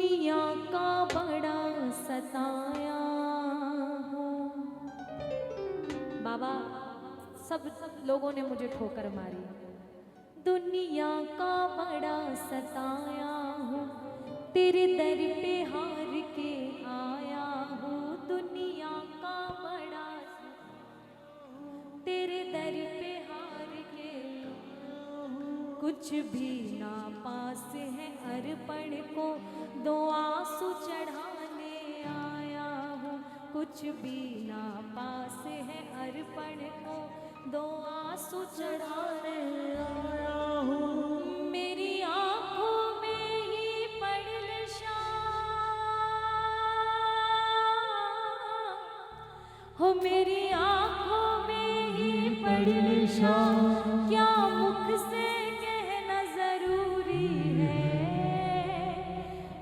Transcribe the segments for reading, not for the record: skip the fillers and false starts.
दुनिया का बड़ा सताया हूँ। बाबा सब लोगों ने मुझे ठोकर मारी, दुनिया का बड़ा सताया हूँ, तेरे दर पे हार के आया हूँ। दुनिया का बड़ा तेरे दर पे हार के, कुछ भी ना पास है अर्पण को, दो आंसू चढ़ाने आया हूँ। कुछ भी ना पास है अर्पण को, दो आंसू चढ़ाने आया हूँ। मेरी आंखों में ही पड़ नशा हो, मेरी आंखों में ही पड़ नशा, क्या मुख से कहना जरूरी है।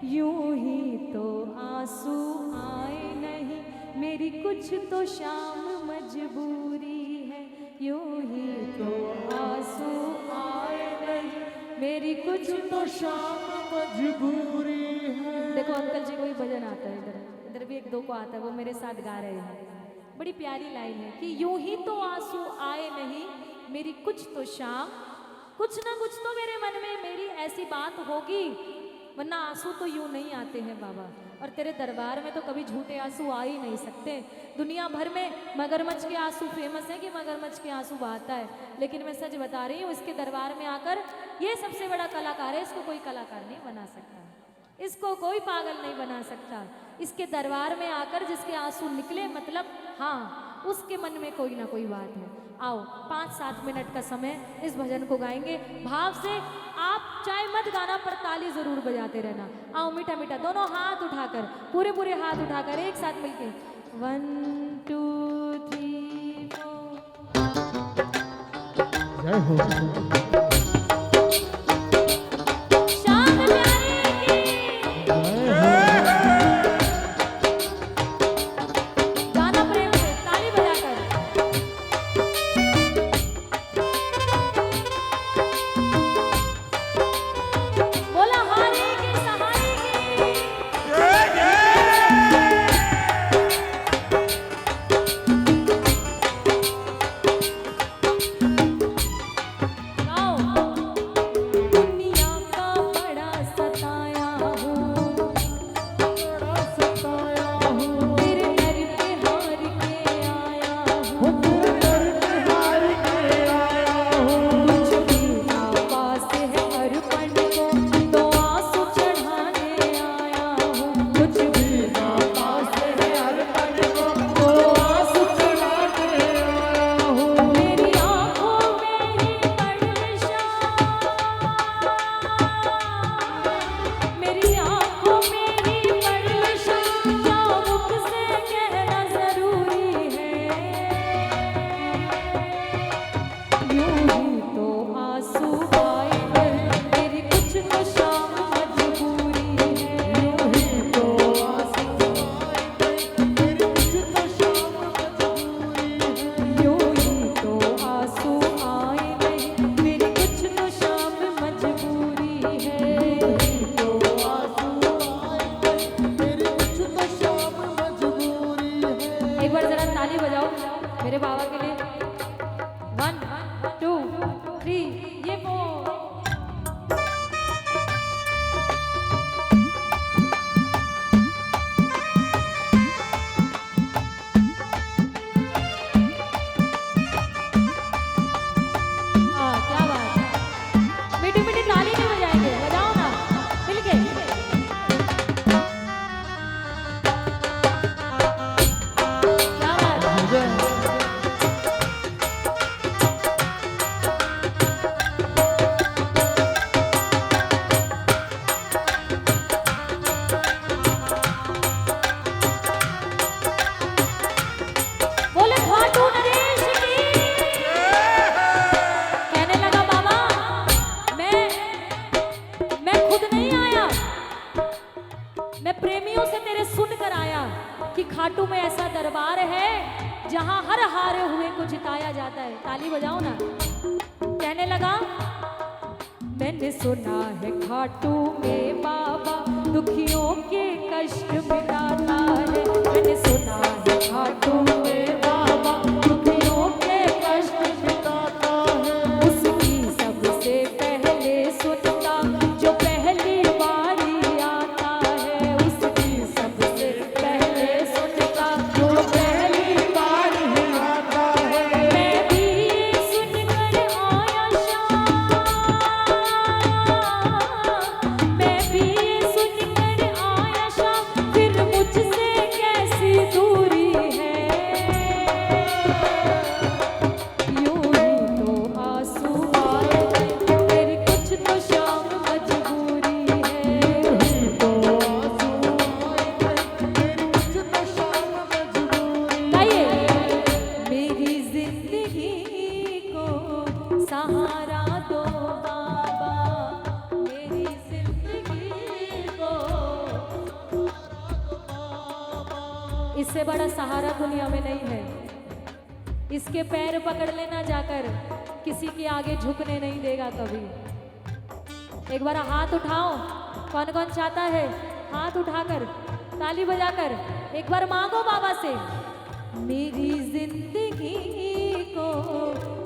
यूं ही तो आंसू आए नहीं, मेरी कुछ तो शाम मजबूरी है। यूं ही तो आंसू आए नहीं, मेरी कुछ तो शाम मजबूरी है। देखो अंकल जी को भी भजन आता है, इधर इधर भी एक दो को आता है, वो मेरे साथ गा रहे हैं। बड़ी प्यारी लाइन है कि यूं ही तो आंसू आए नहीं, मेरी कुछ तो शाम, कुछ ना कुछ तो मेरे मन में मेरी ऐसी बात होगी, वरना आंसू तो यूं नहीं आते हैं बाबा। और तेरे दरबार में तो कभी झूठे आंसू आ ही नहीं सकते। दुनिया भर में मगरमच्छ के आंसू फेमस है कि मगरमच्छ के आंसू बहाता है, लेकिन मैं सच बता रही हूँ, इसके दरबार में आकर ये सबसे बड़ा कलाकार है, इसको कोई कलाकार नहीं बना सकता, इसको कोई पागल नहीं बना सकता। इसके दरबार में आकर जिसके आंसू निकले, मतलब हाँ, उसके मन में कोई ना कोई बात है। आओ 5-7 मिनट का समय इस भजन को गाएंगे भाव से। आप चाहे मत गाना पर ताली जरूर बजाते रहना। आओ मीठा मीठा दोनों हाथ उठाकर, पूरे पूरे हाथ उठाकर एक साथ मिलके 1 2 3 4। जय हो। खाटू में ऐसा दरबार है जहां हर हारे हुए को जिताया जाता है। ताली बजाओ ना। कहने लगा मैंने सुना है खाटू में बाबा दुखियों के कष्ट मिटाता है। मैंने सुना है खाटू में बाबा दुखियों के कष्ट मिटाता है। उसकी सबसे पहले सुनता जो पहली बारी आता है। उसकी सबसे पहले सुनता जो पहली बारी आता है। मैं भी ये सुनकर आया शाम, मैं भी ये सुनकर आया शाम, फिर मुझसे कैसी दूरी है। यूं ही तो आंसू आए मेरी कुछ तो शाम मजबूरी है। गाइए, मेरी जिंदगी को सहारा दो बाबा, मेरी जिंदगी को। इससे बड़ा सहारा दुनिया में नहीं है। इसके पैर पकड़ लेना जाकर किसी के आगे झुकने नहीं देगा कभी। एक बार हाथ उठाओ, कौन कौन चाहता है हाथ उठाकर ताली बजाकर एक बार मांगो बाबा से, मेरी जिंदगी को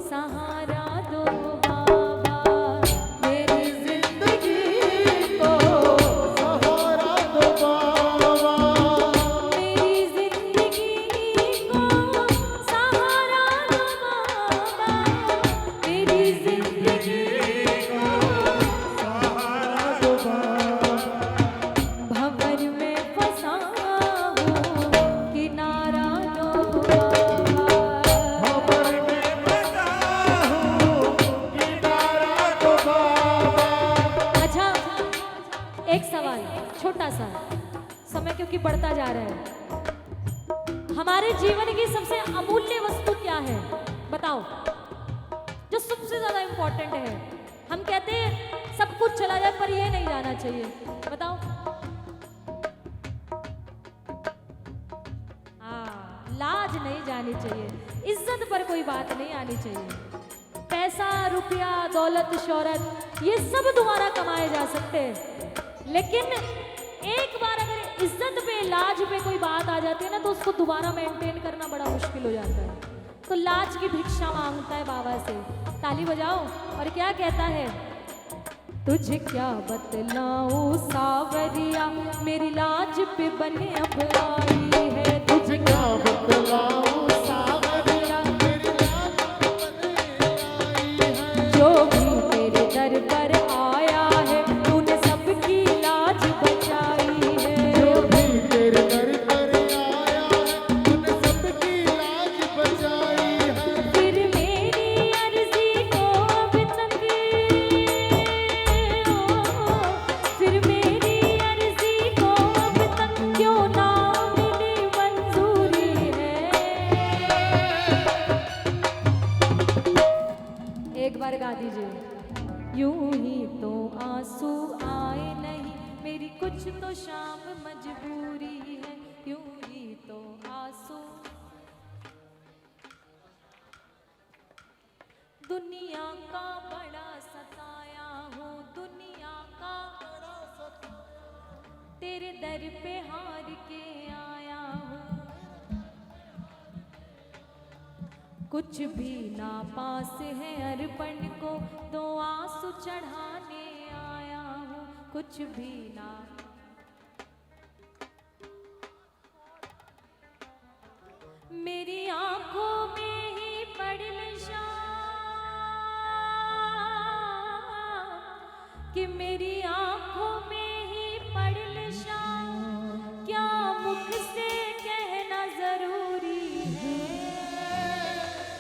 सहारा दो बाबा, मेरी जिंदगी को सहारा दो बाबा, मेरी जिंदगी को सहारा दो बाबा, मेरी जिंदगी को सहारा दो बाबा। भंवर में फंसा हूँ किनारा दो बाबा, भंवर में फंसा हूँ किनारा दो बाबा। अच्छा, एक सवाल छोटा सा, समय क्योंकि बढ़ता जा रहा है। हमारे जीवन की सबसे अमूल्य वस्तु क्या है बताओ, जो सबसे ज्यादा इंपॉर्टेंट है। हम कहते हैं सब कुछ चला जाए पर ये नहीं जाना चाहिए, बताओ। लाज नहीं जानी चाहिए, इज्जत पर कोई बात नहीं आनी चाहिए। पैसा रुपया दौलत शोहरत ये सब दोबारा कमाए जा सकते हैं, लेकिन एक बार अगर इज्जत पे लाज पे कोई बात आ जाती है ना तो उसको दोबारा मेंटेन करना बड़ा मुश्किल हो जाता है। तो लाज की भिक्षा मांगता है बाबा से। ताली बजाओ। और क्या कहता है, तुझे क्या बतलाऊं सावरिया मेरी लाज पे बने अब आई है। तुझे क्या बतलाऊं सावरिया मेरी लाज पे बने आई है। जो भी तेरे दर पर आया है तूने सबकी लाज बचाई है। जो भी तेरे दर पर आया है तूने सबकी लाज बचाई है। फिर मेरी अर्जी को अब तक, फिर मेरी अर्जी को अब तक क्यों ना मिली मंजूरी है। एक बार गा दीजिए। यूं ही तो आंसू आए नहीं मेरी कुछ तो शाम मजबूरी है। यूं ही तो आंसू, दुनिया का बड़ा सताया हूँ, दुनिया का बड़ा सताया, तेरे दर पे हार के आया हूँ। कुछ भी ना पास है अर्पण को दो आंसू चढ़ाने आया हूँ। कुछ भी ना, मेरी आंखों में ही पड़ नशा कि मेरी आंखों में ही पड़ नशा, क्या मुख से कहना जरूरी है।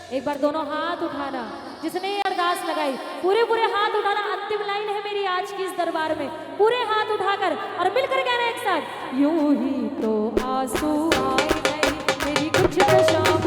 एक बार दोनों हाथ उठाना, जिसने ये अरदास लगाई पूरे पूरे हाथ उठाना। अंतिम लाइन है मेरी आज की इस दरबार में, पूरे हाथ उठाकर और मिलकर कहना एक साथ, यूं ही तो आंसू आए नहीं मेरी कुछ तो शाम